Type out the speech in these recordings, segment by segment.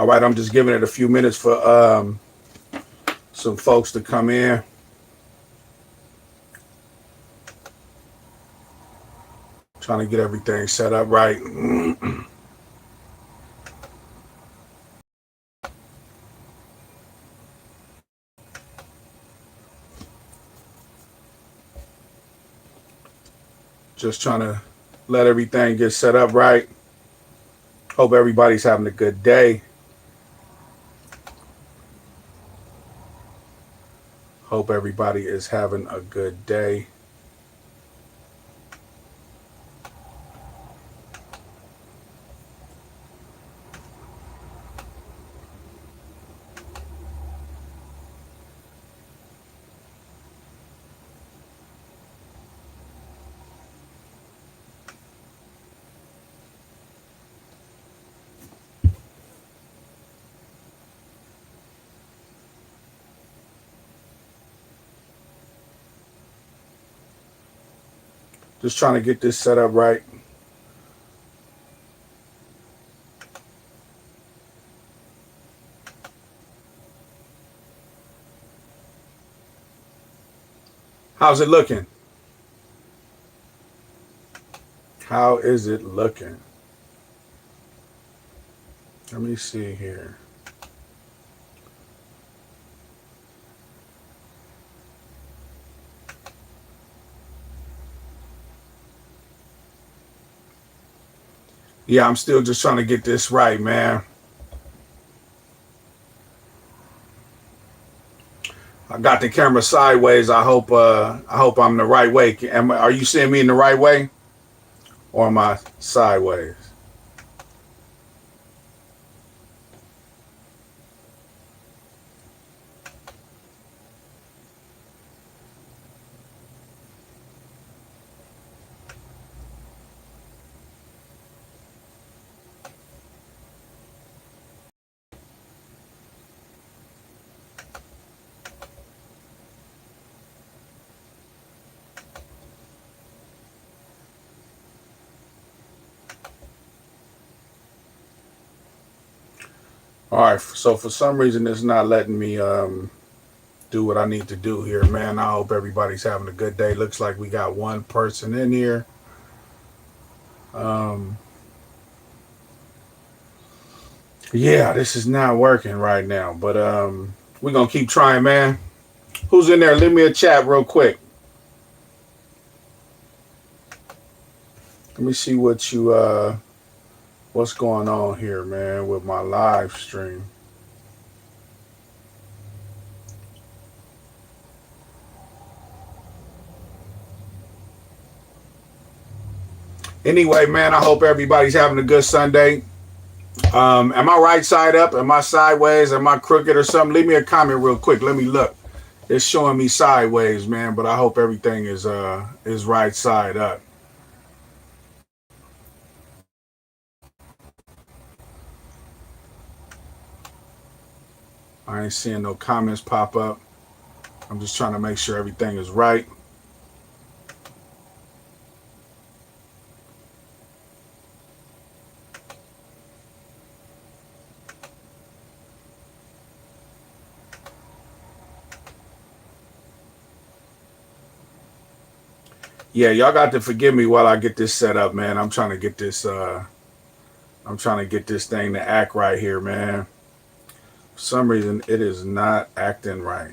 All right, I'm just giving it a few minutes for some folks to come in. Trying to get everything set up right. Just trying to let everything get set up right. Hope everybody's having a good day. Hope everybody is having a good day. Just trying to get this set up right. How's it looking? How is it looking? Let me see here. Yeah, I'm still just trying to get this right, man. I got the camera sideways. I hope I'm the right way. Are you seeing me in the right way? Or am I sideways? All right, so for some reason it's not letting me do what I need to do here, man. I hope everybody's having a good day. Looks like we got one person in here. Um, yeah, this is not working right now, but we're gonna keep trying, man. Who's in there? Leave me a chat real quick. Let me see what's going on here, man, with my live stream. Anyway, man, I hope everybody's having a good Sunday. Am I right side up? Am I sideways? Am I crooked or something? Leave me a comment real quick. Let me look. It's showing me sideways, man, but I hope everything is right side up. I ain't seeing no comments pop up. I'm just trying to make sure everything is right. Yeah, y'all got to forgive me while I get this set up, man. I'm trying to get this thing to act right here, man. For some reason it is not acting right.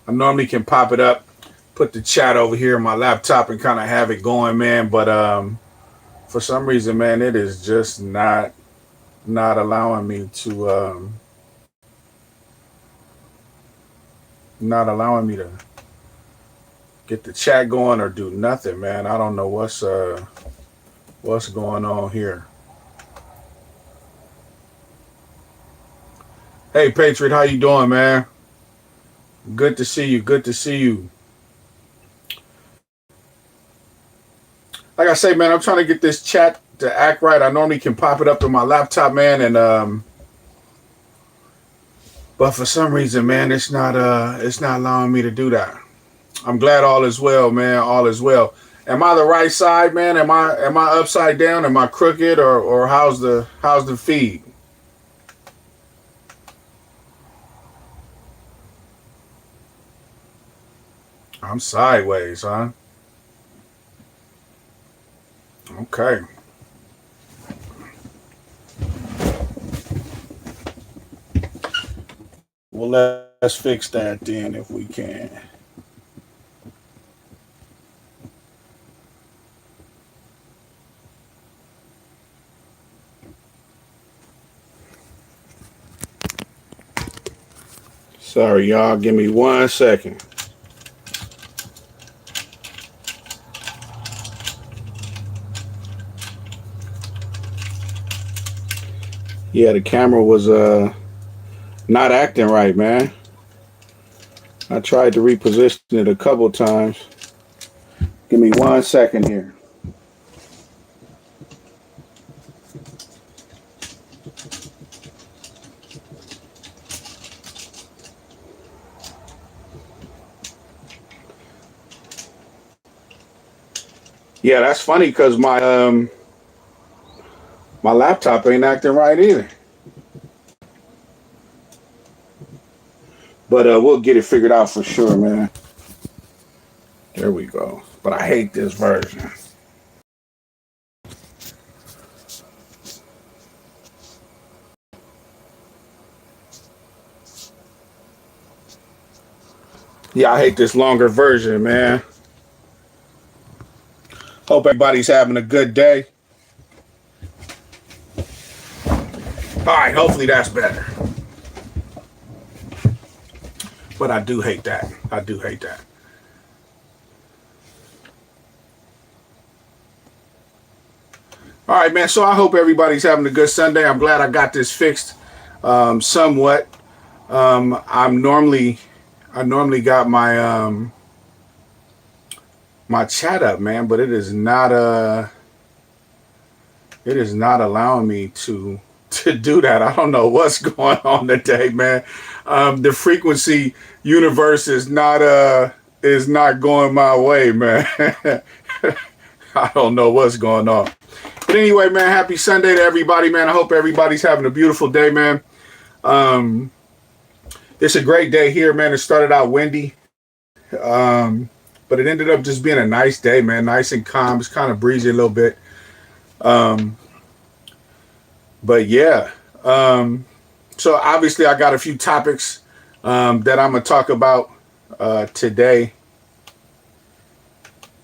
I normally can pop it up, put the chat over here on my laptop and kind of have it going, man, but for some reason, man, it is just not allowing me to not allowing me to get the chat going or do nothing, man. I don't know what's going on here. Hey, Patriot, how you doing, man? Good to see you. Good to see you. Like I say, man, I'm trying to get this chat to act right. I normally can pop it up in my laptop, man, and but for some reason, man, it's not allowing me to do that. I'm glad all is well, man. All is well. Am I the right side, man? Am I upside down? Am I crooked or how's the feed? I'm sideways, huh? Okay. Well, let's fix that then if we can. Sorry, y'all. Give me 1 second. Yeah, the camera was not acting right, man. I tried to reposition it a couple times. Give me 1 second here. Yeah, that's funny because my laptop ain't acting right either. But we'll get it figured out for sure, man. There we go. But I hate this version. Yeah, I hate this longer version, man. Hope everybody's having a good day. All right, hopefully that's better. But I do hate that. I do hate that. All right, man. So I hope everybody's having a good Sunday. I'm glad I got this fixed somewhat. I normally got my chat up, man, but it is not allowing me to do that. I don't know what's going on today, man. The frequency universe is not going my way, man. I don't know what's going on. But anyway, man, happy Sunday to everybody, man. I hope everybody's having a beautiful day, man. It's a great day here, man. It started out windy, but it ended up just being a nice day, man. Nice and calm. It's kind of breezy a little bit. But yeah, so obviously I got a few topics that I'm going to talk about today.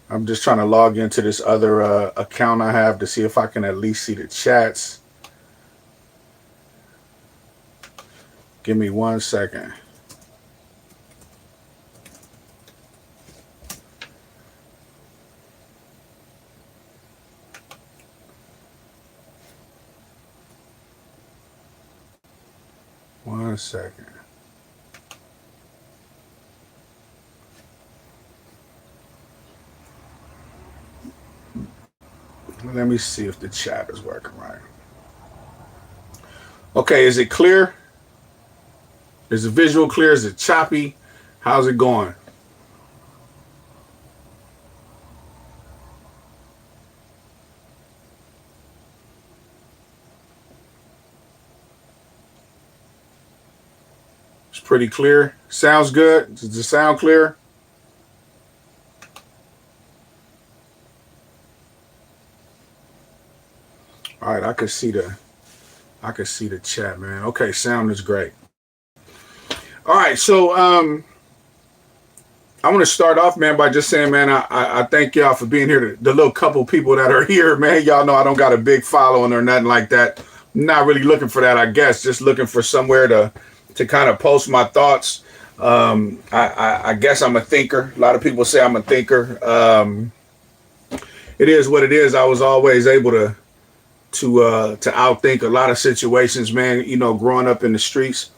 I'm just trying to log into this other account I have to see if I can at least see the chats. Give me 1 second. One second. Let me see if the chat is working right. Okay, is it clear? Is the visual clear? Is it choppy? How's it going? It's pretty clear. Sounds good. Does the sound clear? All right, I can see the chat, man. Okay, sound is great. All right, so I want to start off, man, by just saying, man, I thank y'all for being here. The little couple people that are here, man, y'all know I don't got a big following or nothing like that. I'm not really looking for that, I guess. Just looking for somewhere to kind of post my thoughts. I guess I'm a thinker. A lot of people say I'm a thinker. It is what it is. I was always able to outthink a lot of situations, man. You know, growing up in the streets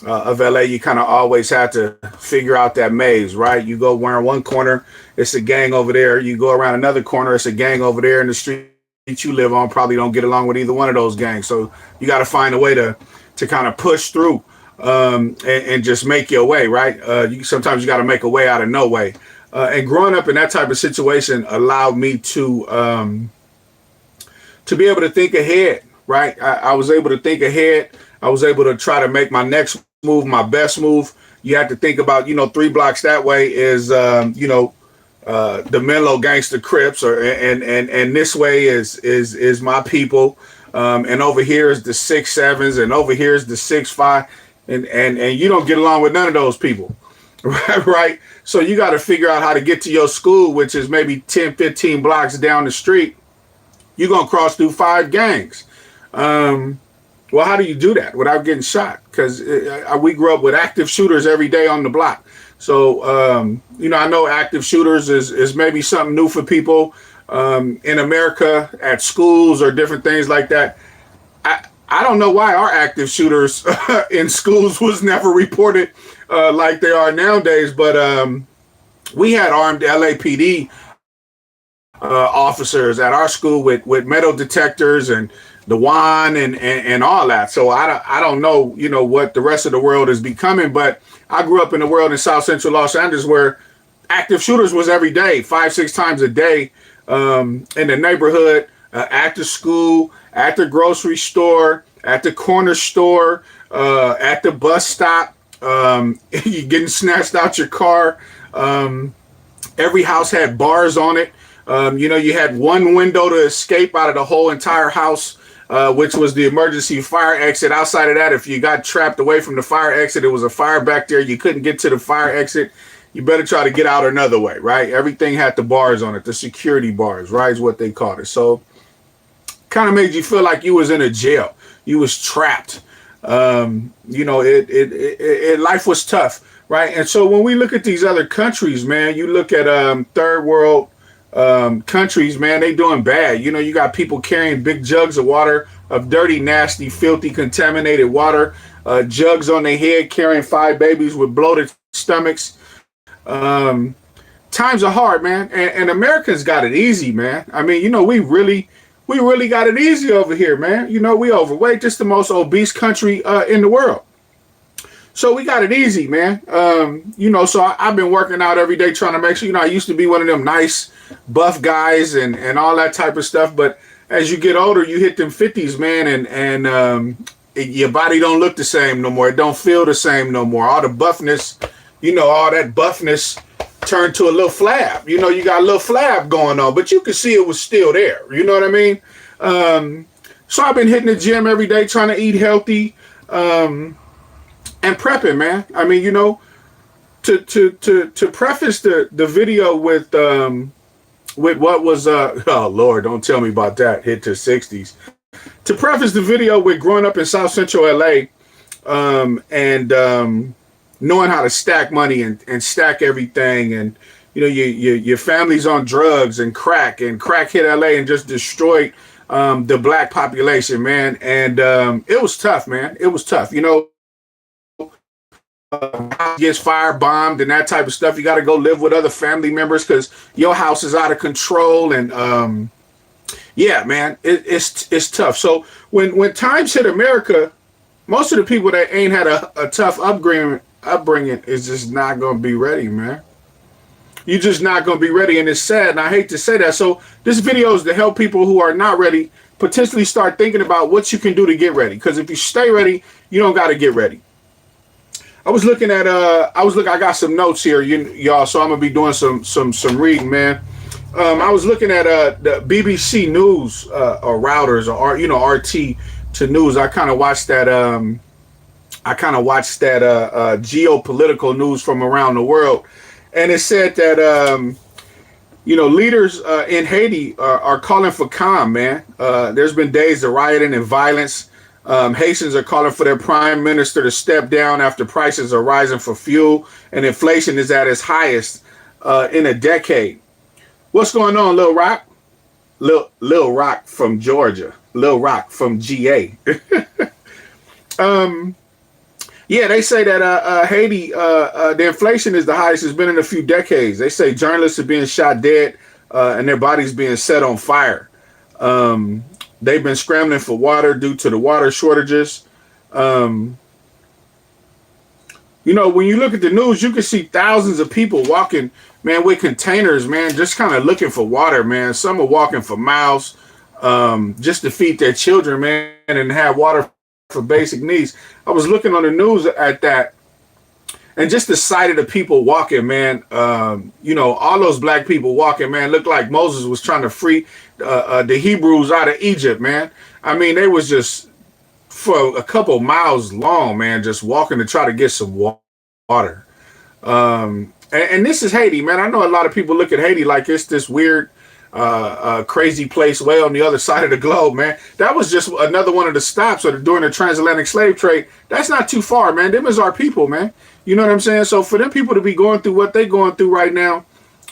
of LA, you kind of always have to figure out that maze, right? You go around one corner, it's a gang over there. You go around another corner, it's a gang over there. In the street you live on, probably don't get along with either one of those gangs. So you got to find a way to kind of push through and just make your way, right? Sometimes you got to make a way out of no way. And growing up in that type of situation allowed me to be able to think ahead, right? I was able to think ahead. I was able to try to make my next move my best move. you have to think about, 3 blocks that way is, the Menlo Gangster Crips, or and this way is my people, and over here is the 6-7s, and over here is the 6-5, and you don't get along with none of those people, right? So you got to figure out how to get to your school, which is maybe 10, 15 blocks down the street. You're gonna cross through 5 gangs. Well, how do you do that without getting shot? Because we grew up with active shooters every day on the block. So, I know active shooters is maybe something new for people in America at schools or different things like that. I don't know why our active shooters in schools was never reported like they are nowadays, but we had armed LAPD officers at our school with metal detectors and the wand and all that. So I don't know, what the rest of the world is becoming, but I grew up in a world in South Central Los Angeles where active shooters was every day, 5-6 times a day, in the neighborhood, at the school, at the grocery store, at the corner store, at the bus stop, you getting snatched out your car. Every house had bars on it. You had one window to escape out of the whole entire house, which was the emergency fire exit. Outside of that, if you got trapped away from the fire exit, it was a fire back there. You couldn't get to the fire exit. You better try to get out another way, right? Everything had the bars on it, the security bars, right, is what they called it. So kind of made you feel like you was in a jail. You was trapped. Life was tough, right? And so when we look at these other countries, man, you look at third world countries, man, they doing bad. You got people carrying big jugs of water, of dirty, nasty, filthy, contaminated water, jugs on their head, carrying 5 babies with bloated stomachs. Times are hard, man, and Americans got it easy, man. I mean, we really got it easy over here, man. We overweight, just the most obese country in the world. So we got it easy, man. So I've been working out every day trying to make sure, I used to be one of them nice buff guys and all that type of stuff. But as you get older, you hit them 50s, man, and your body don't look the same no more. It don't feel the same no more. All the buffness, all that buffness turned to a little flab. You got a little flab going on, but you could see it was still there. You know what I mean? So I've been hitting the gym every day, trying to eat healthy, and prepping, man. I mean, to preface the video with what was oh Lord, don't tell me about that. Hit to 60s. To preface the video with growing up in South Central LA, and knowing how to stack money and stack everything, and your family's on drugs and crack hit LA and just destroyed the black population, man. And it was tough, man. It was tough. Gets firebombed and that type of stuff. You got to go live with other family members because your house is out of control. And yeah, man, it's tough. So when times hit America, most of the people that ain't had a tough upbringing is just not going to be ready, man. You're just not going to be ready, and it's sad, and I hate to say that. So this video is to help people who are not ready potentially start thinking about what you can do to get ready. Because if you stay ready, you don't got to get ready. I was looking at I got some notes here, y'all, so I'm gonna be doing some reading, man. I was looking at the BBC News or routers or RT to news. I kind of watched that geopolitical news from around the world, and it said that leaders in Haiti are calling for calm, man. There's been days of rioting and violence. Haitians are calling for their prime minister to step down after prices are rising for fuel and inflation is at its highest in a decade. What's going on, Lil Rock? Lil Rock from Georgia. Lil Rock from GA. Yeah, they say that Haiti, the inflation is the highest it's been in a few decades. They say journalists are being shot dead and their bodies being set on fire. They've been scrambling for water due to the water shortages. When you look at the news, you can see thousands of people walking, man, with containers, man, just kind of looking for water, man. Some are walking for miles just to feed their children, man, and have water for basic needs. I was looking on the news at that, And just the sight of the people walking, man, all those black people walking, man, looked like Moses was trying to free the Hebrews out of Egypt, man. I mean, they was just for a couple miles long, man, just walking to try to get some water. And this is Haiti, man. I know a lot of people look at Haiti like it's this weird, crazy place way on the other side of the globe, man. That was just another one of the stops during the transatlantic slave trade. That's not too far, man. Them is our people, man. You know what I'm saying? So for them people to be going through what they going through right now,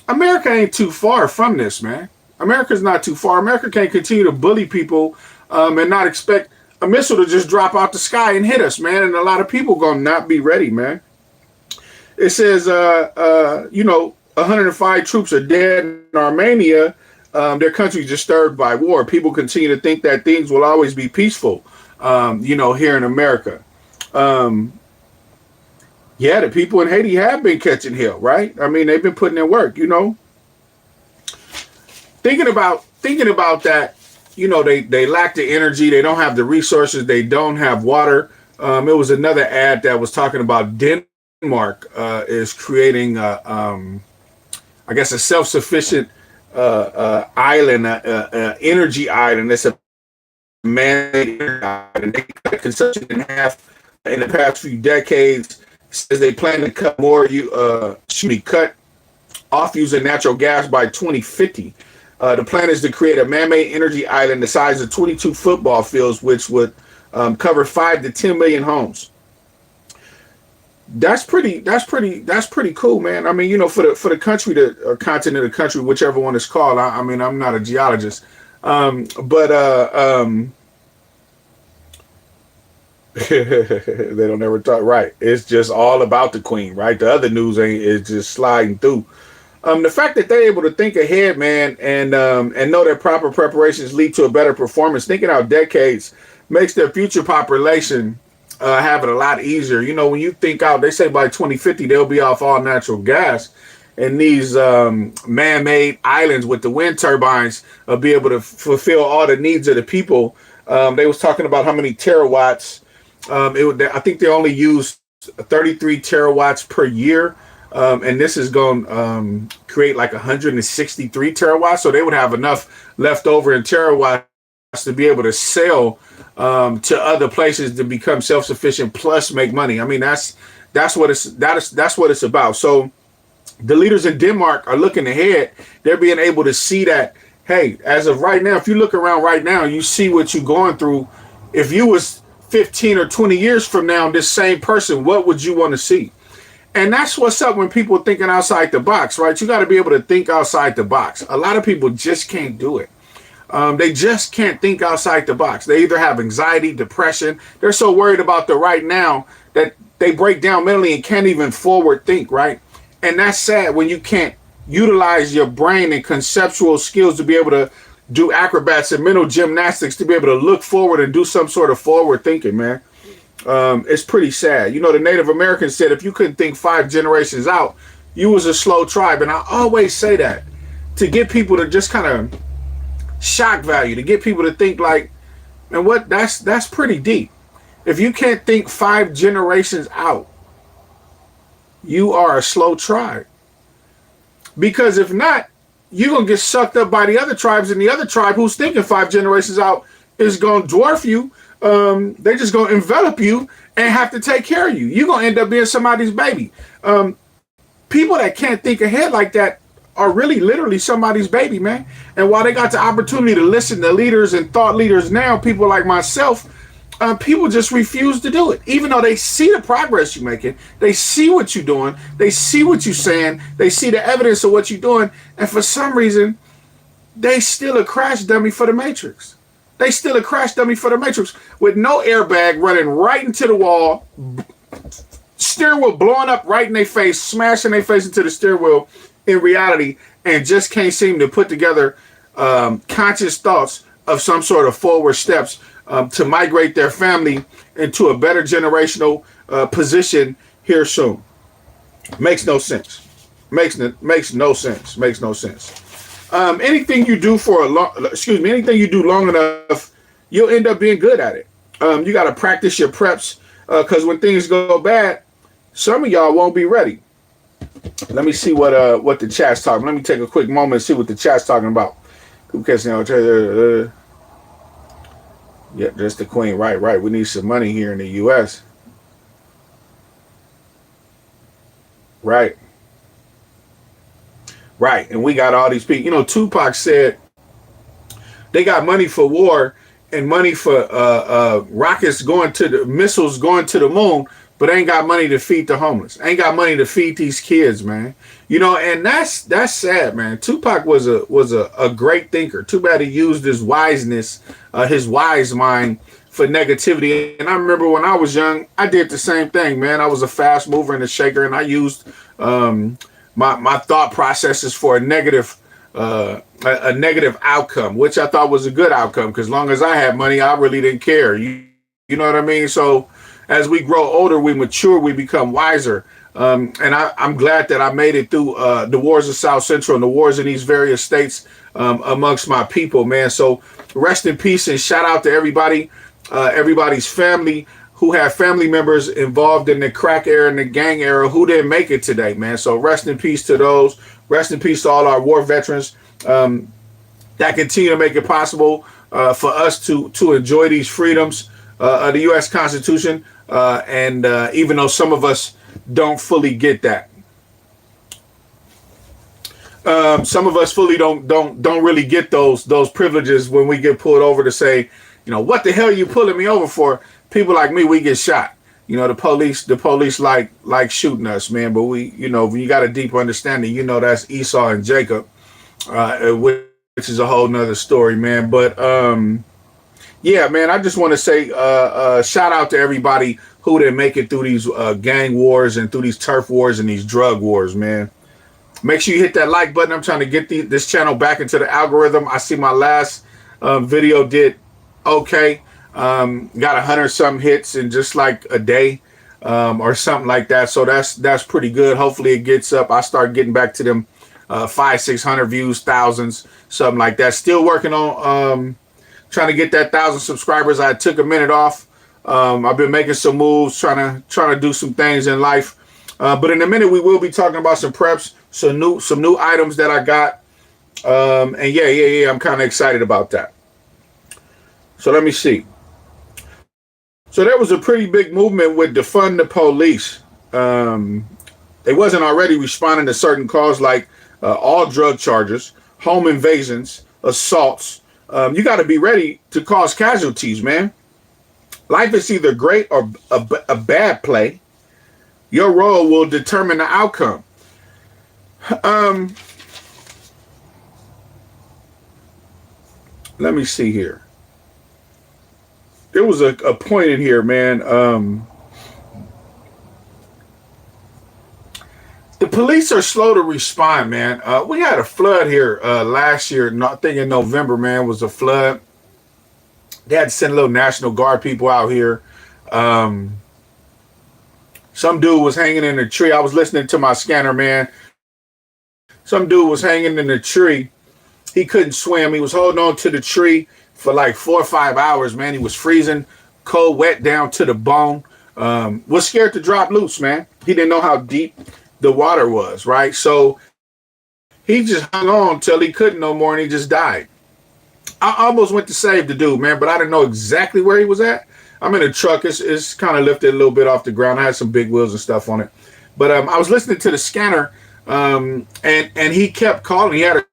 America ain't too far from this, man. America's not too far. America can't continue to bully people and not expect a missile to just drop out the sky and hit us, man. And a lot of people gonna not be ready, man. It says, 105 troops are dead in Armenia. Their country is disturbed by war. People continue to think that things will always be peaceful, here in America. The people in Haiti have been catching hell, right? I mean, they've been putting in work, Thinking about that, they lack the energy. They don't have the resources. They don't have water. It was another ad that was talking about Denmark is creating, a self-sufficient island, energy island. It's a man-made island. They cut consumption in half in the past few decades. It says they plan to cut cut off using natural gas by 2050. The plan is to create a man-made energy island the size of 22 football fields, which would cover 5 to 10 million homes. That's pretty cool, man. I mean, for the country or continent of the country, whichever one it's called. I mean, I'm not a geologist, they don't ever talk right. It's just all about the queen, right? The other news is just sliding through. The fact that they're able to think ahead, man, and know that proper preparations lead to a better performance, thinking out decades makes their future population have it a lot easier. When you think out, they say by 2050 they'll be off all natural gas, and these man-made islands with the wind turbines will be able to fulfill all the needs of the people. They was talking about how many terawatts. I think they only use 33 terawatts per year. And this is going to create like 163 terawatts. So they would have enough left over in terawatts to be able to sell to other places to become self-sufficient plus make money. I mean, that's what it's about. So the leaders in Denmark are looking ahead. They're being able to see that, hey, as of right now, if you look around right now, you see what you're going through. If you was 15 or 20 years from now, this same person, what would you want to see? And that's what's up when people are thinking outside the box, right? You got to be able to think outside the box. A lot of people just can't do it. They just can't think outside the box. They either have anxiety, depression. They're so worried about the right now that they break down mentally and can't even forward think, right? And that's sad when you can't utilize your brain and conceptual skills to be able to do acrobats and mental gymnastics to be able to look forward and do some sort of forward thinking, man. It's pretty sad. The Native Americans said if you couldn't think 5 generations out, you was a slow tribe. And I always say that to get people to just kind of shock value, to get people to think like, and what that's pretty deep. If you can't think 5 generations out, you are a slow tribe. Because if not, you're going to get sucked up by the other tribes, and the other tribe who's thinking 5 generations out is going to dwarf you. They just gonna envelop you and have to take care of you. You're gonna end up being somebody's baby. People that can't think ahead like that are really literally somebody's baby, man. And while they got the opportunity to listen to leaders and thought leaders now, people like myself, people just refuse to do it. Even though they see the progress you're making, they see what you're doing, they see what you're saying, they see the evidence of what you're doing, and for some reason, they still a crash dummy for the Matrix. They still a crash dummy for the Matrix with no airbag, running right into the wall, steering wheel blowing up right in their face, smashing their face into the steering wheel in reality, and just can't seem to put together conscious thoughts of some sort of forward steps to migrate their family into a better generational position here soon. Makes no sense. Makes no sense. Anything you do anything you do long enough, you'll end up being good at it. You got to practice your preps because when things go bad, Some of y'all won't be ready. Let me see what the chat's talking. Let me take a quick moment and see what the chat's talking about. Yeah, just the queen. Right. We need some money here in the U.S. Right. And we got all these people. You know, Tupac said they got money for war and money for rockets going to the missiles going to the moon, but ain't got money to feed the homeless. Ain't got money to feed these kids, man. You know, and that's sad, man. Tupac was a great thinker. Too bad he used his wiseness, his wise mind for negativity. And I remember when I was young, I did the same thing, man. I was a fast mover and a shaker, and I used my thought processes for a negative outcome, which I thought was a good outcome, because as long as I had money, I really didn't care. You know what I mean? So as we grow older, we mature, we become wiser. And I'm glad that I made it through the wars of South Central and the wars in these various states amongst my people, man. So rest in peace and shout out to everybody, everybody's family who have family members involved in the crack era and the gang era who didn't make it today, man. So rest in peace to those. Rest in peace to all our war veterans that continue to make it possible for us to enjoy these freedoms of the U.S. Constitution. And even though some of us don't fully get that, some of us fully don't really get those privileges when we get pulled over to say, you know, what the hell are you pulling me over for? People like me, we get shot. You know, the police like shooting us, man. But we, you know, when you got a deeper understanding, you know, that's Esau and Jacob, which is a whole nother story, man. But yeah, man, I just want to say shout out to everybody who didn't make it through these gang wars and through these turf wars and these drug wars, man. Make sure you hit that like button. I'm trying to get this channel back into the algorithm. I see my last video did okay. Got 100-something hits in just like a day or something like that. So that's pretty good. Hopefully it gets up. I start getting back to them 500-600 views, thousands, something like that. Still working on trying to get that 1,000 subscribers. I took a minute off. I've been making some moves, trying to do some things in life. But in a minute we will be talking about some preps, some new items that I got. And yeah, I'm kind of excited about that. So let me see. So there was a pretty big movement with defund the police. They wasn't already responding to certain calls like all drug charges, home invasions, assaults. You got to be ready to cause casualties, man. Life is either great or a bad play. Your role will determine the outcome. Let me see here. There was a point in here, man. The police are slow to respond, man. We had a flood here last year. I think in November, man, was a flood. They had to send a little National Guard people out here. Some dude was hanging in a tree. I was listening to my scanner, man. Some dude was hanging in a tree. He couldn't swim. He was holding on to the tree for like 4 or 5 hours, man. He was freezing, cold, wet down to the bone. Was scared to drop loose, man. He didn't know how deep the water was, right? So he just hung on till he couldn't no more, and he just died. I almost went to save the dude, man, but I didn't know exactly where he was at. I'm in a truck. It's kind of lifted a little bit off the ground. I had some big wheels and stuff on it. But I was listening to the scanner, and he kept calling. He had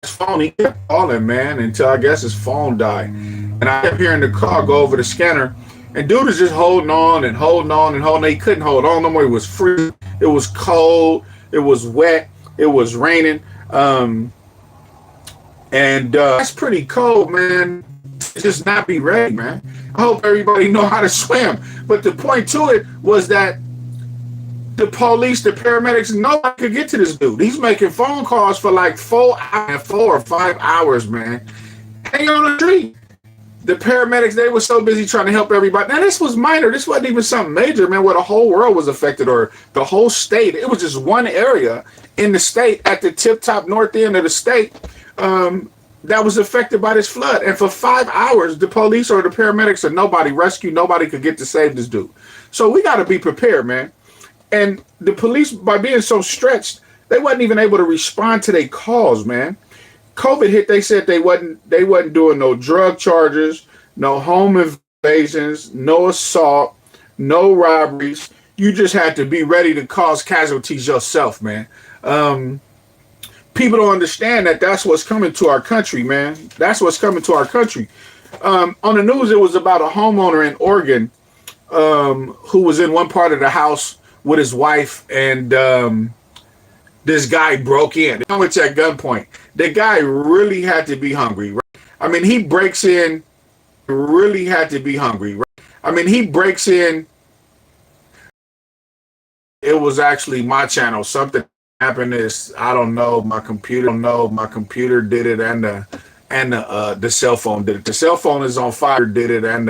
his phone. He kept calling, man, until I guess his phone died. And I kept hearing the car go over the scanner. And dude was just holding on and holding on and holding on. He couldn't hold on no more. It was free. It was cold. It was wet. It was raining. That's pretty cold, man. Just not be ready, man. I hope everybody know how to swim. But the point to it was that the police, the paramedics, nobody could get to this dude. He's making phone calls for like 4 or 5 hours, man. Hanging on the tree. The paramedics, they were so busy trying to help everybody. Now, this was minor. This wasn't even something major, man, where the whole world was affected or the whole state. It was just one area in the state at the tip-top north end of the state that was affected by this flood. And for 5 hours, the police or the paramedics or nobody rescued, nobody could get to save this dude. So we got to be prepared, man. And the police, by being so stretched, they wasn't even able to respond to their calls, man. COVID hit, they said they wasn't doing no drug charges, no home invasions, no assault, no robberies. You just had to be ready to cause casualties yourself, man. People don't understand that that's what's coming to our country, man. That's what's coming to our country. On the news, it was about a homeowner in Oregon who was in one part of the house with his wife, and this guy broke in. It's at gunpoint. The guy really had to be hungry, right? I mean, he breaks in, really had to be hungry, right? I mean, he breaks in. It was actually my channel. Something happened. Is I don't know. My computer did it, and the cell phone did it. The cell phone is on fire. Did it, and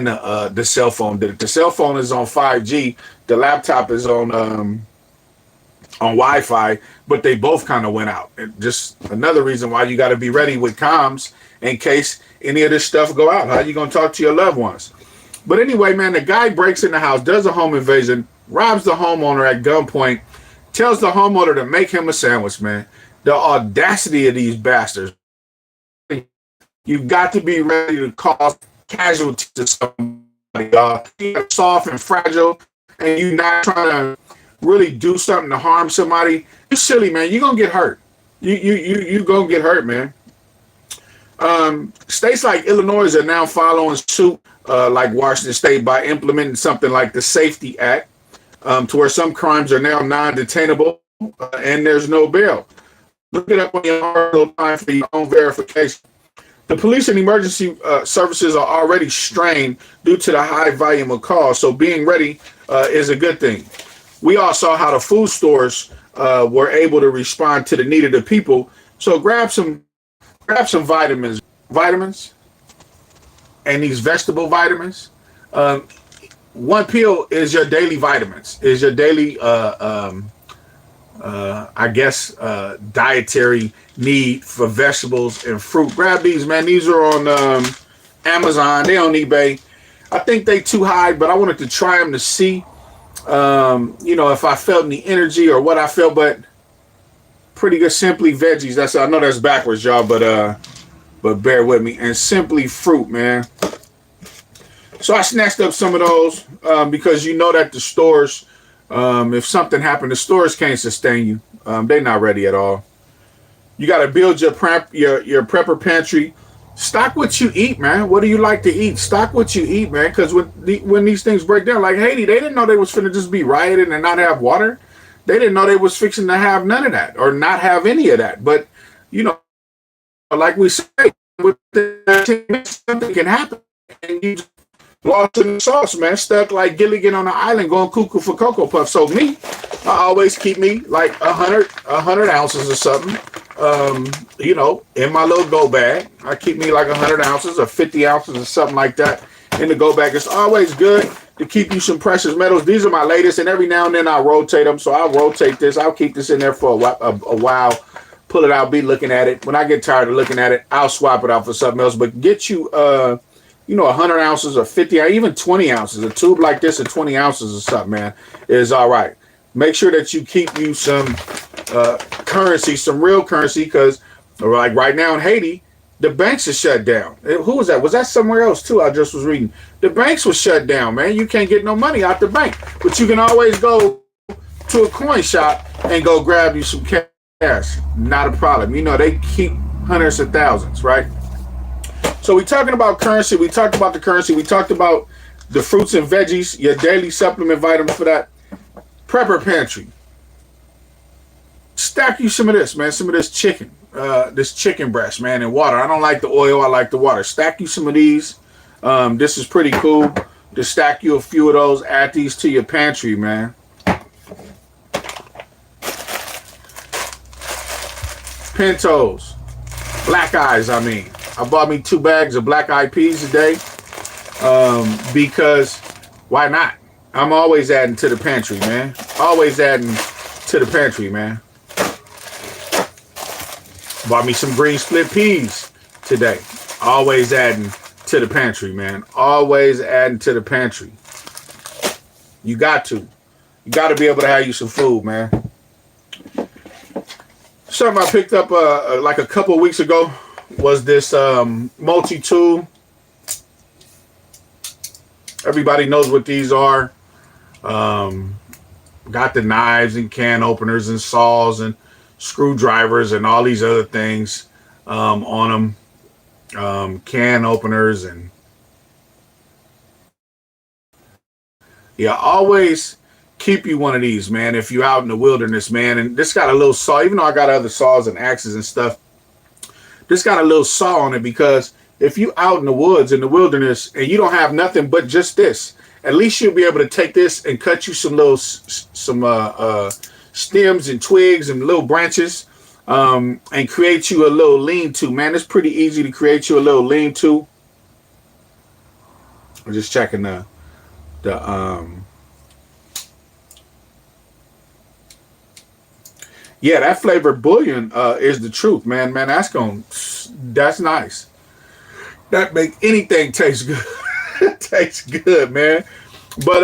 the cell phone did it. The cell phone is on 5G. The laptop is on Wi-Fi, but they both kind of went out. And just another reason why you got to be ready with comms in case any of this stuff go out. How you gonna talk to your loved ones? But anyway, man, the guy breaks in the house, does a home invasion, robs the homeowner at gunpoint, tells the homeowner to make him a sandwich, man. The audacity of these bastards. You've got to be ready to cause casualties to somebody. You're soft and fragile, and you're not trying to really do something to harm somebody. You're silly, man. You're going to get hurt. You going to get hurt, man. States like Illinois are now following suit like Washington State by implementing something like the Safety Act to where some crimes are now non-detainable and there's no bail. Look it up on your time for your own verification. The police and emergency services are already strained due to the high volume of calls, so being ready is a good thing. We all saw how the food stores were able to respond to the need of the people. So grab some vitamins, and these vegetable vitamins. One pill is your daily vitamins, is your daily, dietary need for vegetables and fruit. Grab these, man. These are on Amazon. They on eBay. I think they too high, but I wanted to try them to see, if I felt any energy or what I felt. But pretty good. Simply Veggies. I know that's backwards, y'all, but bear with me. And Simply Fruit, man. So I snatched up some of those because you know that the stores, if something happened, the stores can't sustain you. They're not ready at all. You got to build your prepper pantry. Stock what you eat, man. What do you like to eat? Stock what you eat, man. Because when these things break down, like Haiti, they didn't know they was finna just be rioting and not have water. They didn't know they was fixing to have none of that or not have any of that. But, like we say, with something can happen. And you just lost in the sauce, man. Stuck like Gilligan on the island going cuckoo for Cocoa Puff. So me, I always keep me like 100 ounces or something. In my little go bag. I keep me like 100 ounces or 50 ounces or something like that in the go bag. It's always good to keep you some precious metals. These are my latest, and every now and then I rotate them. So I'll rotate this. I'll keep this in there for a while. Pull it out, be looking at it. When I get tired of looking at it, I'll swap it out for something else. But get you 100 ounces or 50 or even 20 ounces. A tube like this of 20 ounces or something, man, is all right. Make sure that you keep you some currency, some real currency, because like right now in Haiti, the banks are shut down. Who was that? Was that somewhere else too? I just was reading. The banks were shut down, man. You can't get no money out the bank, but you can always go to a coin shop and go grab you some cash. Not a problem. They keep hundreds of thousands, right? So we talking about currency. We talked about the currency. We talked about the fruits and veggies, your daily supplement vitamins for that. Prepper pantry. Stack you some of this, man. Some of this chicken breast, man, and water. I don't like the oil. I like the water. Stack you some of these. This is pretty cool. To stack you a few of those. Add these to your pantry, man. Pintos. Black eyes, I mean. I bought me 2 bags of black eyed peas today because why not? I'm always adding to the pantry, man. Always adding to the pantry, man. Bought me some green split peas today. Always adding to the pantry, man. Always adding to the pantry. You got to. You got to be able to have you some food, man. Something I picked up like a couple of weeks ago was this multi-tool. Everybody knows what these are. Got the knives and can openers and saws and screwdrivers and all these other things on them. Can openers and yeah, always keep you one of these, man, if you're out in the wilderness, man. And this got a little saw, even though I got other saws and axes and stuff, this got a little saw on it, because if you out in the woods, in the wilderness, and you don't have nothing but just this, at least you'll be able to take this and cut you some little, stems and twigs and little branches, and create you a little lean-to, man. It's pretty easy to create you a little lean-to. I'm just checking yeah, that flavored bouillon is the truth, man. Man, that's nice. That make anything taste good. Tastes good, man. But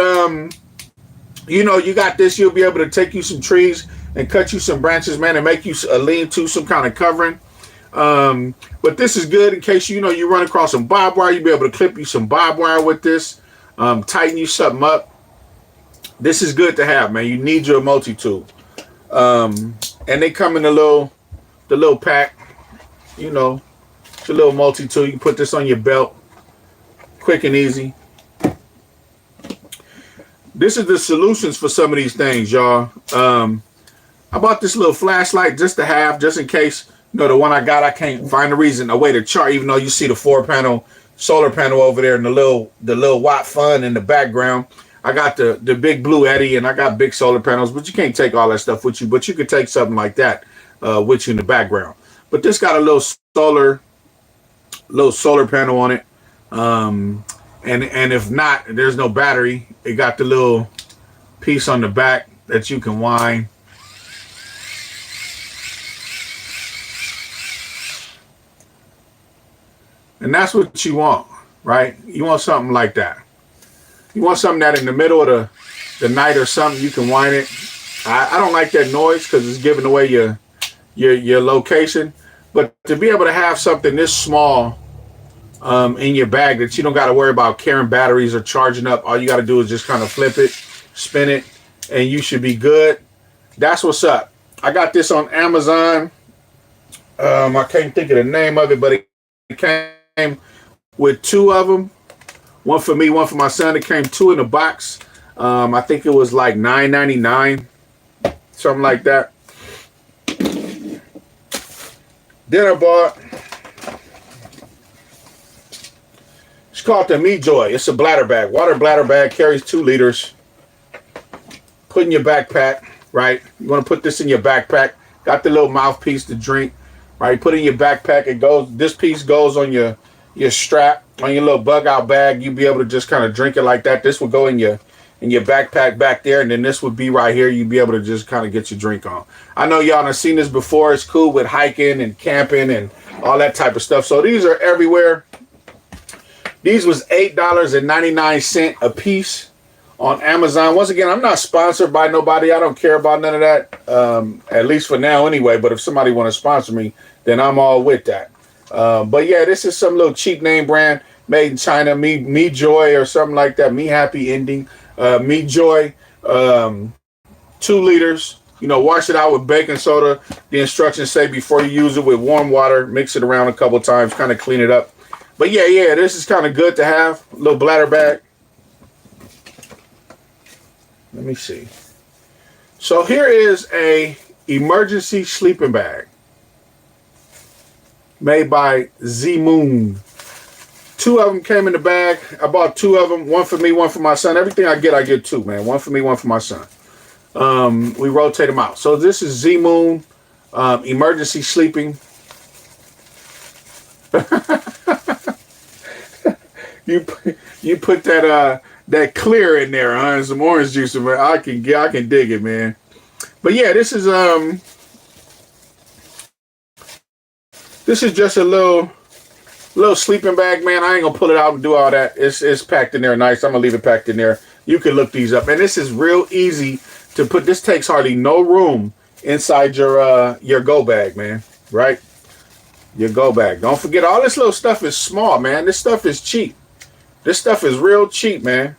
you know, you got this. You'll be able to take you some trees and cut you some branches, man, and make you a lean-to, some kind of covering. But this is good in case you run across some barbed wire. You'll be able to clip you some barbed wire with this. Tighten you something up. This is good to have, man. You need your multi-tool. And they come in the little pack. You know, it's a little multi-tool. You can put this on your belt. Quick and easy. This is the solutions for some of these things, y'all. I bought this little flashlight just to have, just in case, the one I got, I can't find a way to charge, even though you see the 4-panel solar panel over there and the little watt fun in the background. I got the big blue Eddy, and I got big solar panels, but you can't take all that stuff with you, but you could take something like that with you in the background. But this got a little solar panel on it. And if not, there's no battery. It got the little piece on the back that you can wind. And that's what you want, right? You want something like that. You want something that in the middle of the night or something, you can wind it. I don't like that noise because it's giving away your location. But to be able to have something this small in your bag that you don't got to worry about carrying batteries or charging up, all you got to do is just kind of flip it, spin it, and you should be good. That's what's up. I got this on Amazon. I can't think of the name of it, but it came with 2 of them. One for me, one for my son. It came 2 in a box. I think it was like $9.99, something like that. Then I bought, it's called the Me Joy. It's a bladder bag, water bladder bag, carries 2 liters. Put in your backpack, right? You want to put this in your backpack. Got the little mouthpiece to drink, right? Put it in your backpack. It goes. This piece goes on your strap, on your little bug out bag. You'll be able to just kind of drink it like that. This will go in your backpack back there, and then this would be right here. You'd be able to just kind of get your drink on. I know y'all have seen this before. It's cool with hiking and camping and all that type of stuff. So these are everywhere. These was $8.99 a piece on Amazon. Once again, I'm not sponsored by nobody. I don't care about none of that, at least for now anyway. But if somebody want to sponsor me, then I'm all with that. But yeah, this is some little cheap name brand made in China. Me Joy or something like that. Me Happy Ending. Me Joy. 2 liters. Wash it out with baking soda. The instructions say before you use it with warm water, mix it around a couple times, kind of clean it up. But yeah, this is kind of good to have. A little bladder bag. Let me see. So here is a emergency sleeping bag made by Z Moon. 2 of them came in the bag. I bought 2 of them. One for me, one for my son. Everything I get 2, man. One for me, one for my son. We rotate them out. So this is Z Moon emergency sleeping. You put that clear in there, huh? And some orange juice, man. I can dig it, man. But yeah, this is just a little sleeping bag, man. I ain't gonna pull it out and do all that. It's packed in there nice. I'm gonna leave it packed in there. You can look these up, and this is real easy to put. This takes hardly no room inside your go bag, man. Right? Your go bag. Don't forget, all this little stuff is small, man. This stuff is cheap. This stuff is real cheap, man.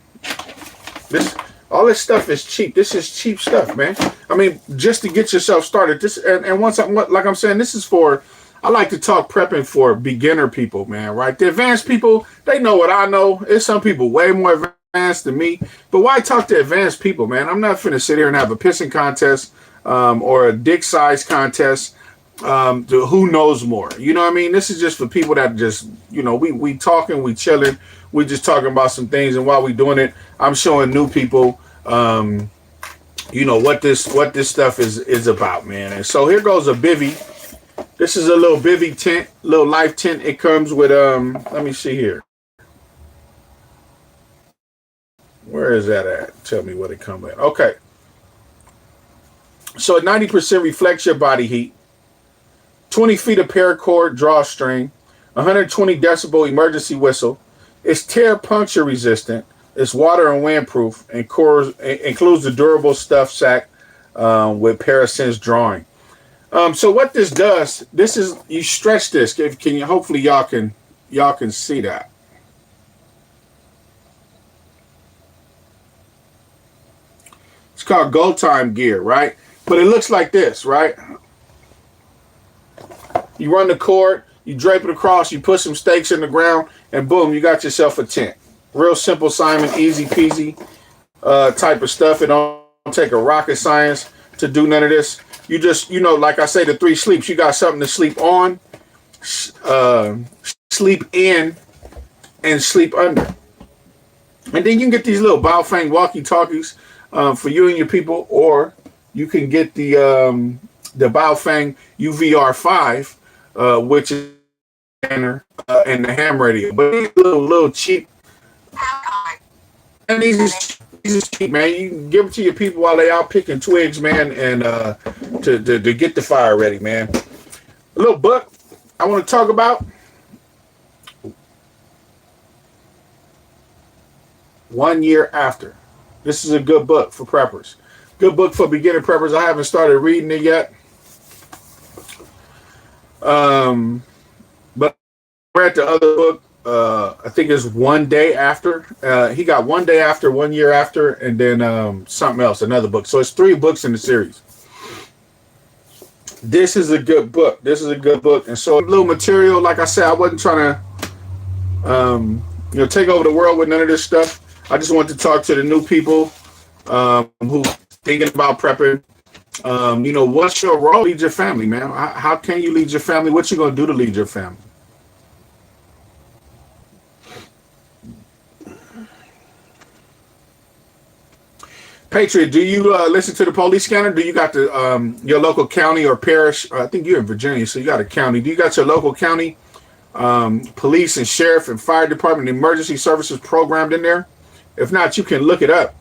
All this stuff is cheap. This is cheap stuff, man. I mean, just to get yourself started. This and once like I'm saying, this is for. I like to talk prepping for beginner people, man. Right? The advanced people, they know what I know. There's some people way more advanced than me. But why talk to advanced people, man? I'm not finna sit here and have a pissing contest or a dick size contest. To who knows more? You know what I mean? This is just for people that just, we talking, we chilling, we just talking about some things, and while we doing it, I'm showing new people, what this stuff is about, man. And so here goes a bivy. This is a little bivy tent, little life tent. It comes with let me see here. Where is that at? Tell me what it comes with. Okay. So 90% reflects your body heat. 20 feet of paracord drawstring, 120 decibel emergency whistle. It's tear puncture resistant. It's water and windproof. Includes the durable stuff sack with Parasense drawing. So what this does, this is you stretch this. Can you? Hopefully y'all can see that. It's called Go Time gear, right? But it looks like this, right? You run the cord, you drape it across, you put some stakes in the ground, and boom, you got yourself a tent. Real simple, Simon, easy peasy type of stuff. It don't take a rocket science to do none of this. You just, like I say, the 3 sleeps. You got something to sleep on, sleep in, and sleep under. And then you can get these little Baofeng walkie-talkies for you and your people, or you can get the Baofeng UVR5, which is and the ham radio. But these little cheap, and these is cheap, man. You can give them to your people while they out picking twigs, man, and to get the fire ready, man. A little book I want to talk about. 1 year after. This is a good book for preppers. Good book for beginner preppers. I haven't started reading it yet. But I read the other book. I think it's 1 day after. He got 1 day after, 1 year after, and then something else, another book. So it's 3 books in the series. This is a good book. And so a little material, like I said, I wasn't trying to take over the world with none of this stuff. I just want to talk to the new people who thinking about prepping. What's your role? Lead your family, man. How can you lead your family? What you gonna do to lead your family? Patriot, do you listen to the police scanner? Do you got the your local county or parish? I think you're in Virginia, so you got a county. Do you got your local county police and sheriff and fire department emergency services programmed in there? If not, you can look it up.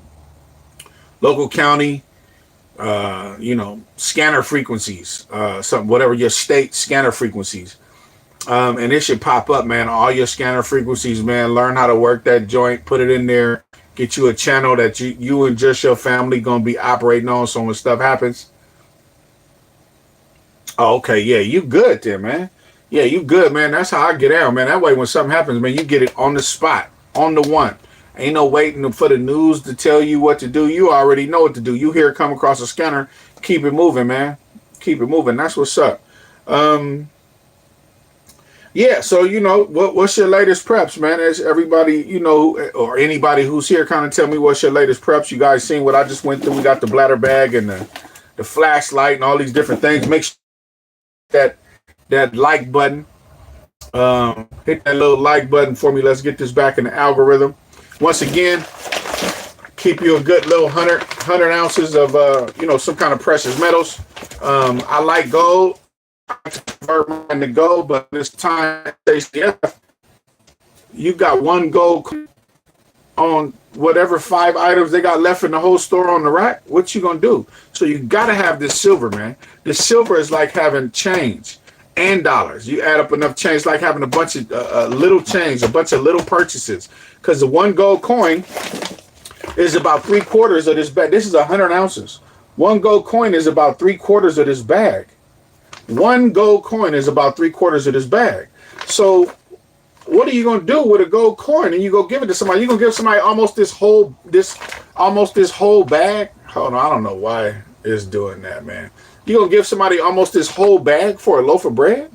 Local county, scanner frequencies, whatever your state scanner frequencies. And it should pop up, man. All your scanner frequencies, man. Learn how to work that joint, put it in there, get you a channel that you and just your family gonna be operating on, so when stuff happens. Oh, okay, yeah, you good there, man. Yeah, you good, man. That's how I get out, man. That way when something happens, man, you get it on the spot, on the one. Ain't no waiting for the news to tell you what to do. You already know what to do. You hear it come across a scanner, keep it moving, man. Keep it moving. That's what's up. Yeah, so what's your latest preps, man? As everybody, or anybody who's here, kind of tell me what's your latest preps. You guys seen what I just went through? We got the bladder bag and the flashlight and all these different things. Make sure that like button. Hit that little like button for me. Let's get this back in the algorithm. Once again, keep you a good little 100 ounces of some kind of precious metals. I like gold. I convert mine to gold, but this time SHTF, you got one gold on whatever 5 items they got left in the whole store on the rack. What you gonna do? So you gotta have this silver, man. The silver is like having change and dollars. You add up enough change, like having a bunch of little change, a bunch of little purchases. Because the one gold coin is about 3/4 of this bag. This is 100 ounces. One gold coin is about 3/4 of this bag. One gold coin is about 3/4 of this bag. So what are you gonna do with a gold coin? And you go give it to somebody? You gonna give somebody almost this whole bag? Hold on, I don't know why it's doing that, man. You gonna give somebody almost this whole bag for a loaf of bread?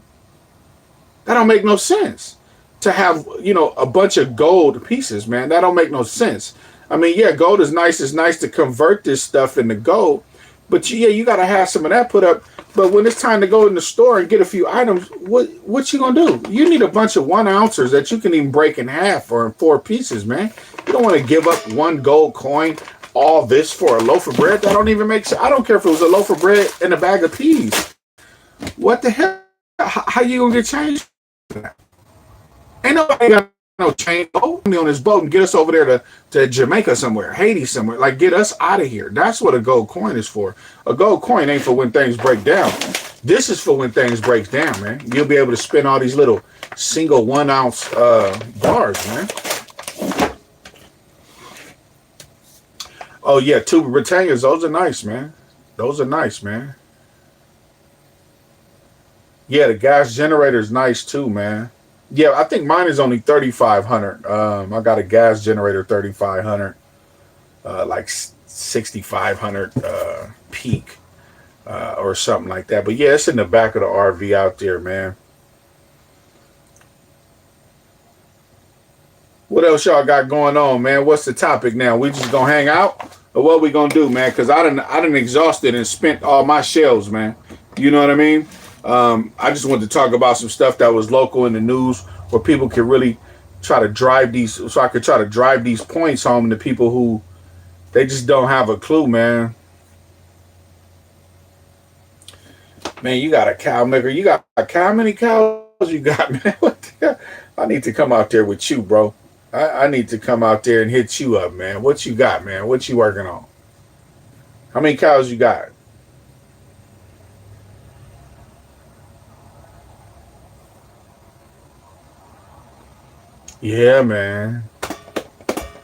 That don't make no sense. To have, a bunch of gold pieces, man, that don't make no sense. I mean, yeah, gold is nice. It's nice to convert this stuff into gold, but yeah, you got to have some of that put up. But when it's time to go in the store and get a few items, what you gonna do? You need a bunch of 1 ounces that you can even break in half or in 4 pieces, man. You don't want to give up one gold coin, all this for a loaf of bread. That don't even make sense. I don't care if it was a loaf of bread and a bag of peas. What the hell? How you gonna get changed? Ain't nobody got no change. Oh, me on this boat and get us over there to Jamaica somewhere, Haiti somewhere. Like, get us out of here. That's what a gold coin is for. A gold coin ain't for when things break down. This is for when things break down, man. You'll be able to spin all these little single 1 ounce bars, man. Oh yeah, 2 Britannias. Those are nice, man. Those are nice, man. Yeah, the gas generator is nice too, man. Yeah, I think mine is only 3,500. I got a gas generator 3,500, like 6,500 peak or something like that. But yeah, it's in the back of the RV out there, man. What else y'all got going on, man? What's the topic now? We just gonna hang out, or what we gonna do, man? Cause I done exhausted and spent all my shells, man. You know what I mean? I just wanted to talk about some stuff that was local in the news where people could really try to drive these, so I could try to drive these points home to people who they just don't have a clue, man. Man, you got a cow maker. You got a cow. How many cows you got, man? What the hell? I need to come out there with you, bro. I need to come out there and hit you up, man. What you got, man? What you working on? How many cows you got? Yeah, man.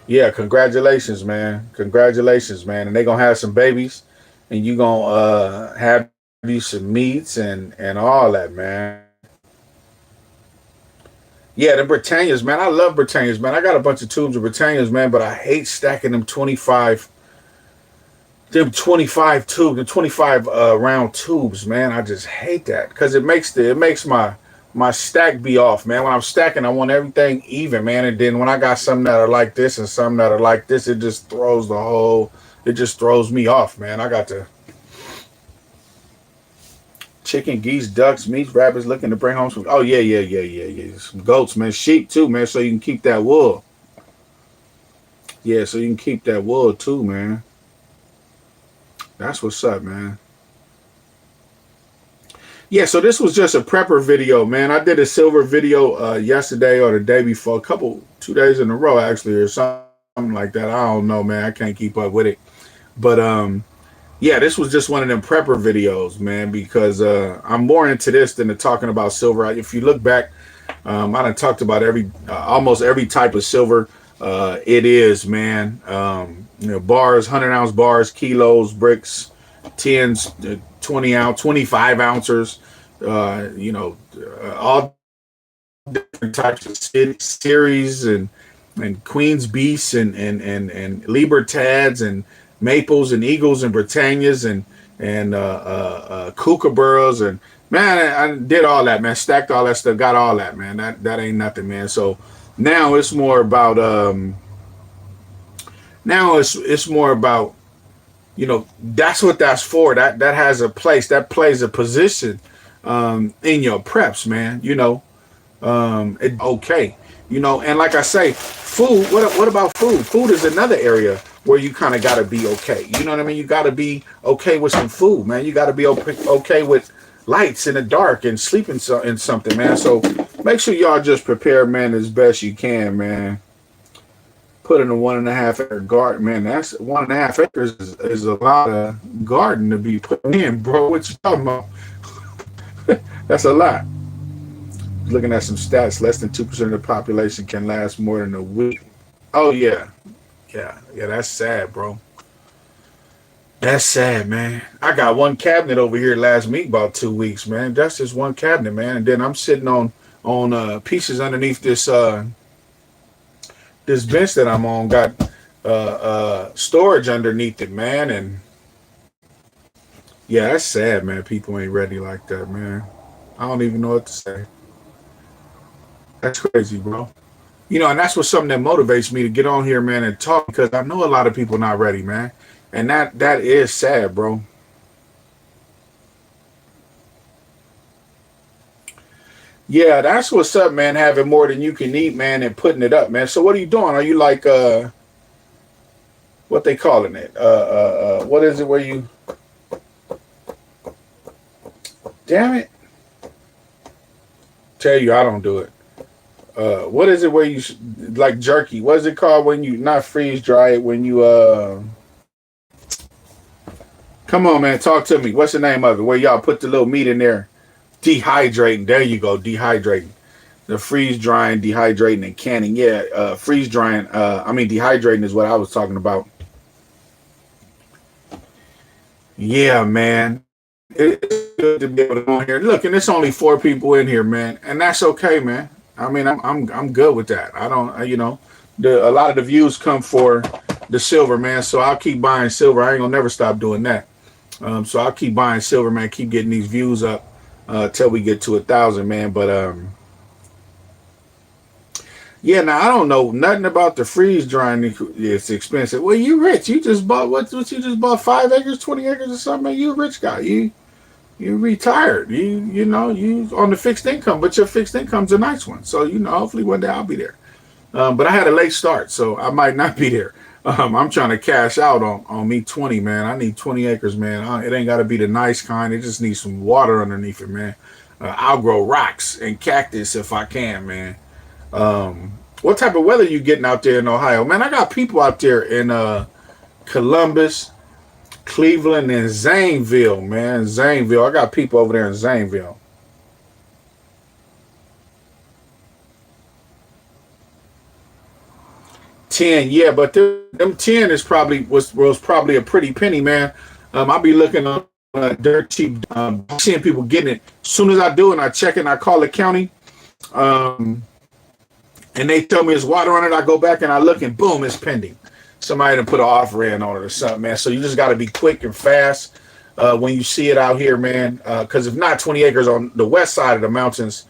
Yeah, congratulations, man. Congratulations, man. And they gonna have some babies, and you gonna have you some meats and all that, man. Yeah, the Britannias, man. I love Britannias, man. I got a bunch of tubes of Britannias, man, but I hate stacking them 25 tubes, the 25 round tubes, man. I just hate that because it makes my stack be off, man. When I'm stacking, I want everything even, man. And then when I got some that are like this and some that are like this, it just throws me off, man. I got to chicken, geese, ducks, meats, rabbits looking to bring home some. Oh, yeah. Some goats, man. Sheep, too, man, so you can keep that wool. Yeah, so you can keep that wool, too, man. That's what's up, man. Yeah, so this was just a prepper video, man. I did a silver video yesterday or the day before, 2 days in a row, actually, or something like that. I don't know, man. I can't keep up with it. But, yeah, this was just one of them prepper videos, man, because I'm more into this than to talking about silver. If you look back, I done talked about almost every type of silver it is, man. Bars, 100-ounce bars, kilos, bricks, tens, 20 ounce, 25 ounces, all different types of series and Queen's Beasts and Libertads and Maples and Eagles and Britannias and Kookaburras and man, I did all that, man. Stacked all that stuff, got all that, man. That ain't nothing, man. So now it's more about that's what that's for. That has a place, that plays a position in your preps, man. Okay. And like I say, food, what about food? Food is another area where you kind of got to be okay. You know what I mean? You got to be okay with some food, man. You got to be okay with lights in the dark and sleeping in something, man. So make sure y'all just prepare, man, as best you can, man. Put in a 1.5 acre garden, man. That's 1.5 acres is a lot of garden to be putting in, bro. What you talking about? That's a lot. Looking at some stats, less than 2% of the population can last more than a week. Oh yeah. Yeah, that's sad, bro. That's sad, man. I got one cabinet over here last week, about 2 weeks, man. That's just one cabinet, man. And then I'm sitting on pieces underneath this bench that I'm on. Got storage underneath it, man. And yeah, that's sad, man. People ain't ready like that, man. I don't even know what to say. That's crazy, bro. And that's what something that motivates me to get on here, man, and talk because I know a lot of people not ready, man. And that is sad, bro. Yeah, that's what's up, man. Having more than you can eat, man, and putting it up, man. So what are you doing? Are you like what they calling it? What is it where you damn it? Tell you I don't do it. What is it where you like jerky? What is it called when you not freeze dry it when you come on, man, talk to me. What's the name of it? Where y'all put the little meat in there? Dehydrating. There you go. Dehydrating. The freeze drying, dehydrating, and canning. Yeah, freeze drying. I mean, dehydrating is what I was talking about. Yeah, man. It's good to be able to go in here. Look, and it's only 4 people in here, man, and that's okay, man. I mean, I'm good with that. I don't, a lot of the views come for the silver, man. So I'll keep buying silver. I ain't gonna never stop doing that. So I'll keep buying silver, man. Keep getting these views up till we get to 1,000, man. But yeah. Now I don't know nothing about the freeze drying. It's expensive. Well, you rich. You just bought what you just bought 5 acres, 20 acres, or something. Man, you a rich guy. You retired. You on the fixed income, but your fixed income's a nice one. So hopefully one day I'll be there. But I had a late start, so I might not be there. I'm trying to cash out on me 20, man. I need 20 acres, man. It ain't got to be the nice kind. It just needs some water underneath it, man. I'll grow rocks and cactus if I can, man. What type of weather you getting out there in Ohio, man? I got people out there in Columbus, Cleveland, and Zanesville, man. Zanesville. I got people over there in Zanesville. 10, yeah, but them 10 is probably was probably a pretty penny, man. I'll be looking on dirt cheap, seeing people getting it. As soon as I do, and I check it, and I call the county, um, and they tell me it's water on it. I go back and I look, and boom, it's pending. Somebody to put an offer in on it or something, man. So you just got to be quick and fast when you see it out here, man. Because if not, 20 acres on the west side of the mountains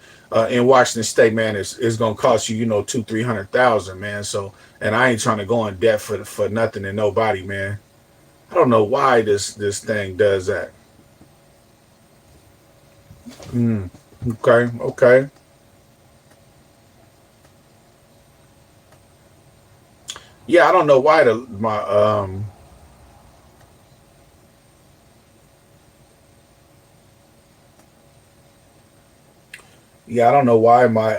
in Washington State, man, is gonna cost you, 200,000-300,000, man. So, and I ain't trying to go in debt for nothing and nobody, man. I don't know why this thing does that. Mm, okay, okay. Yeah, I don't know why the my yeah, I don't know why my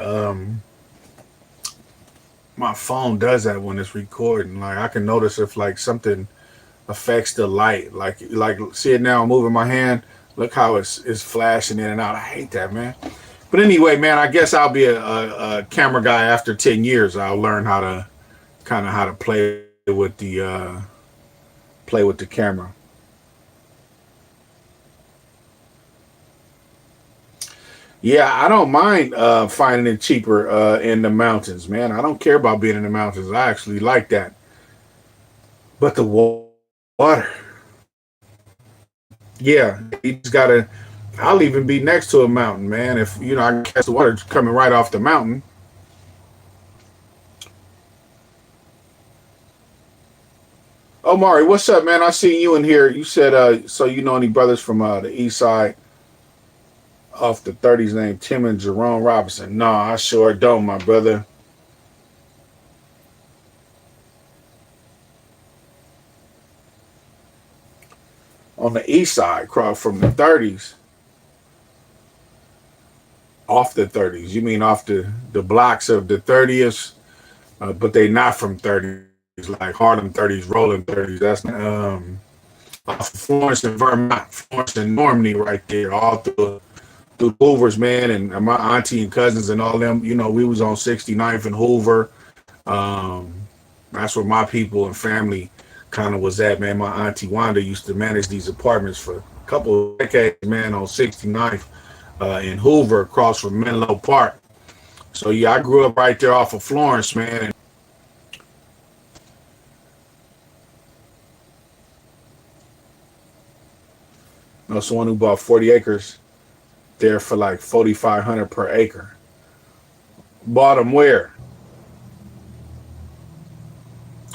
phone does that when it's recording. Like I can notice if like something affects the light. Like see it now, I'm moving my hand. Look how it's flashing in and out. I hate that, man. But anyway, man, I guess I'll be a camera guy after 10 years. I'll learn how to how to play with the camera. Yeah, I don't mind finding it cheaper in the mountains, man. I don't care about being in the mountains. I actually like that. But the water, yeah, you just gotta. I'll even be next to a mountain, man. If I can catch the water coming right off the mountain. Oh, Mari, what's up, man? I seen you in here. You said, so you know any brothers from the east side off the 30s named Tim and Jerome Robinson? No, I sure don't, my brother. On the east side, from the 30s, off the 30s. You mean off the blocks of the 30th, but they not from 30s, like Harlem 30s, Rolling 30s. That's off of Florence and Vermont, Florence and Normandy right there, all through Hoover's, man, and my auntie and cousins and all them. We was on 69th and Hoover. That's where my people and family kind of was at, man. My auntie Wanda used to manage these apartments for a couple of decades, man, on 69th in Hoover, across from Menlo Park. So yeah, I grew up right there off of Florence, man. And you know, someone who bought 40 acres there for like 4,500 per acre. Bought them where?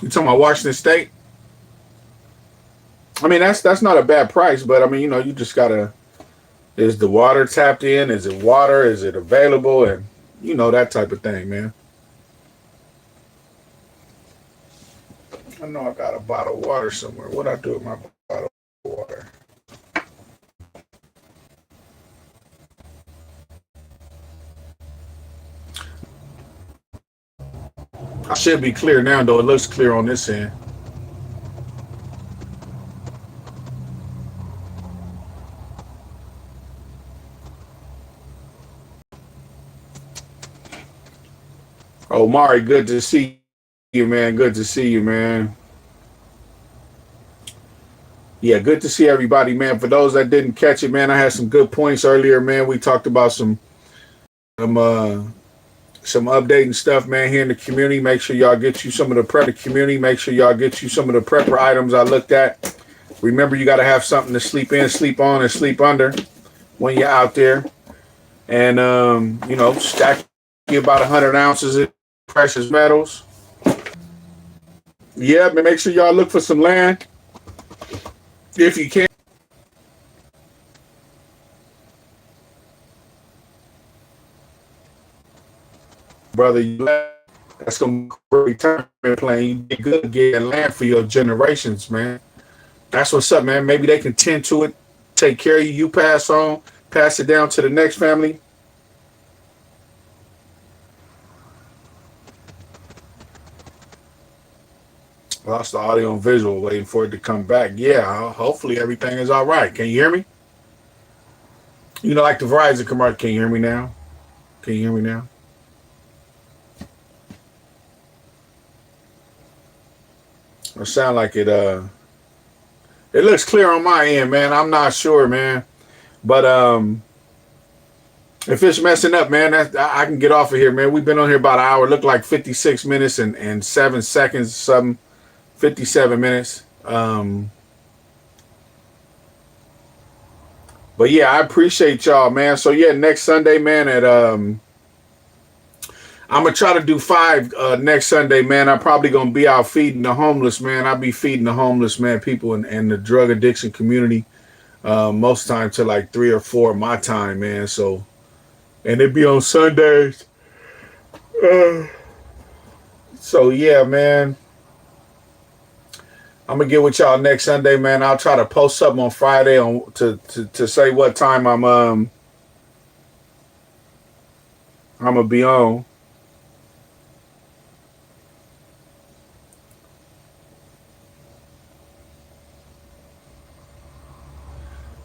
You talking about Washington State? I mean, that's not a bad price, but I mean, you know, you just gotta. Is the water tapped in? Is it water? Is it available? And you know that type of thing, man. I know I got a bottle of water somewhere. What I do with my bottle of water? I should be clear now, though. It looks clear on this end. Oh, Mari, good to see you, man. Good to see you, man. Yeah, good to see everybody, man. For those that didn't catch it, man, I had some good points earlier, man. We talked about some some updating stuff, man, here in the community. Make sure y'all get you some of the prep community. Make sure y'all get you some of the prepper items I looked at. Remember, you got to have something to sleep in, sleep on, and sleep under when you're out there. And you know, stack you about 100 ounces of precious metals. Yeah, but make sure y'all look for some land if you can. Brother, that's gonna be a retirement plan. You get good getting land for your generations, man. That's what's up, man. Maybe they can tend to it, take care of you. You pass on, pass it down to the next family. Lost the audio and visual, waiting for it to come back. Yeah, hopefully everything is all right. Can you hear me? You know, like the Verizon commercial. Can you hear me now? Can you hear me now? It sound like it looks clear on my end, man. I'm not sure, man. But if it's messing up, man, I can get off of here, man. We've been on here about an hour. Looked like 56 minutes and 7 seconds, something. 57 minutes. But yeah, I appreciate y'all, man. So yeah, next Sunday, man, at I'm gonna try to do 5 next Sunday, man. I'm probably gonna be out feeding the homeless, man. I'll be feeding the homeless, man, people in the drug addiction community. Most time to like 3 or 4 of my time, man. So, and it be on Sundays. Uh, so yeah, man. I'm gonna get with y'all next Sunday, man. I'll try to post something on Friday on to say what time I'm gonna be on.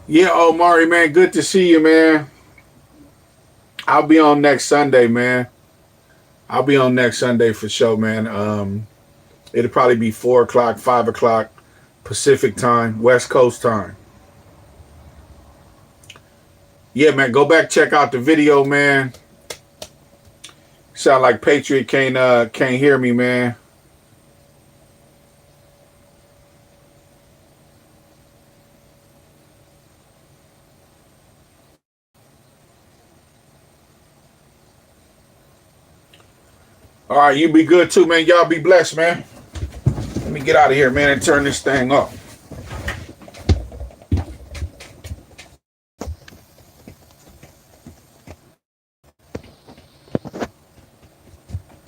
Yeah, Omari, man, good to see you, man. I'll be on next Sunday, man. I'll be on next Sunday for sure, man. It'll probably be 4 o'clock, 5 o'clock Pacific time, West Coast time. Yeah, man, go back check out the video, man. Sound like Patriot can't hear me, man. All right, you be good too, man. Y'all be blessed, man. Let me get out of here, man, and turn this thing off.